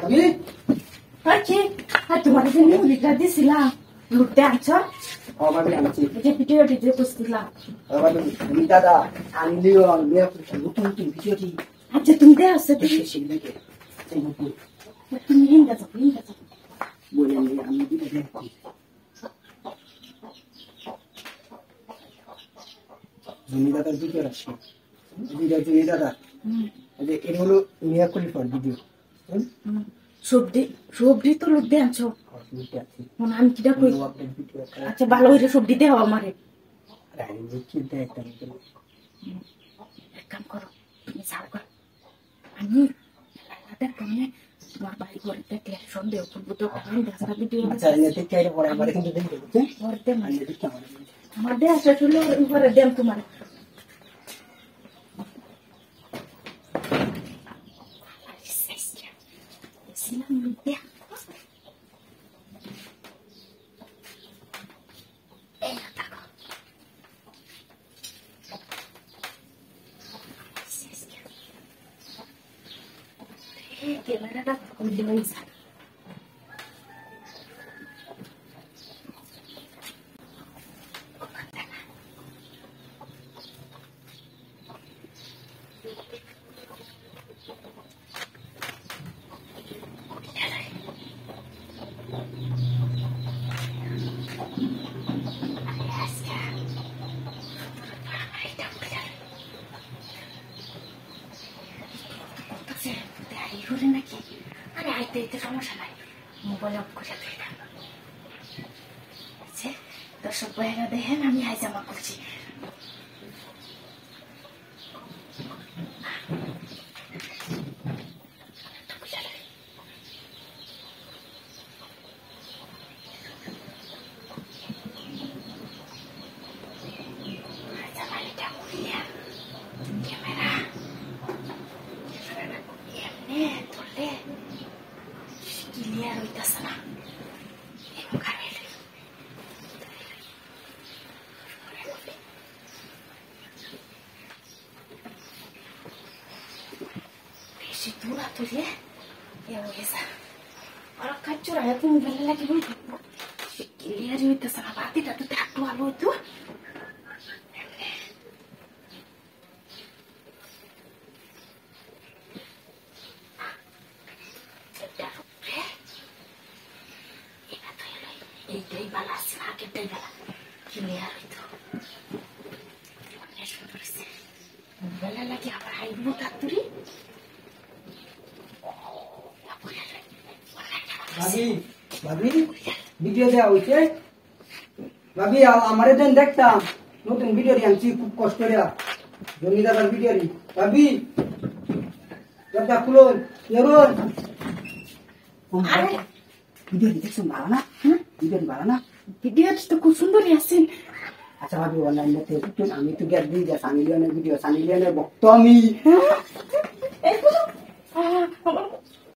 ভাবি কি আর তোমার যে মুড়িটা দিছিলাম লুটতে আনছো ভাবি আনছি যে ভিডিও করছিলাম ভাবি দাদা আনলিও বিয়ে করছি নতুন ভিডিওটি আচ্ছা তুমি দে আসছে শেষ দেখে তুমি হিন্দা যাও বলে আমি ভিডিও দেখছি জমি দাদার ভিডিও আসছে ভিডিও জমি দাদা এর হলো নিয়া করি ফর ভিডিও সবজি তো লুটতে আনছো আমি কিটা কই আচ্ছা ভালো হইলে সবজি দেও আমারে এক কাম করো তুমি যাও গা আমি কেমনে তোমার বাড়ি ঘরে দেখলে সন্দেহ করবো তো ভিডিও আমার দেয়া শেষ হলে ঘরে দেন তোমার ক্যামেরাটা খুলে হয়েছে নাকি আরে আইতে আইতে সমস্যা নাই মোবাইল অফ করে দর্শক ভাইরা দেখেন আমি হাইজামা করছি ক্লিয়ার হইতেছে না বেশি দূর তুলে ওরা কাচ্চুরা তুমি ভালো লাগে ক্লিয়ার হইতেছে না বাতিটা তো একটু আলো হইতো এইটাই ভালো আছে না আগেরটাই ভালো ক্লিয়ার হইতো অনেক সুন্দর হয়েছে ভালো লাগে আবার আইবো তাড়াতাড়ি ভাবি ভাবি ভিডিও দেওয়া হয়েছে ভাবি আমারে দেন দেখতাম নতুন ভিডিও আনছি খুব কষ্ট দেওয়া জমি দাদার ভিডিও ভাবি দরজা খুলুন ভিডিও দেখছো ভালো না ভিডিও ভালো না ভিডিও তো খুব সুন্দরই আছেন আচ্ছা ভাবি অনলাইনে আমি তো গ্যাস দিই সানি লিওনের ভিডিও সানি লিওনের ভক্ত আমি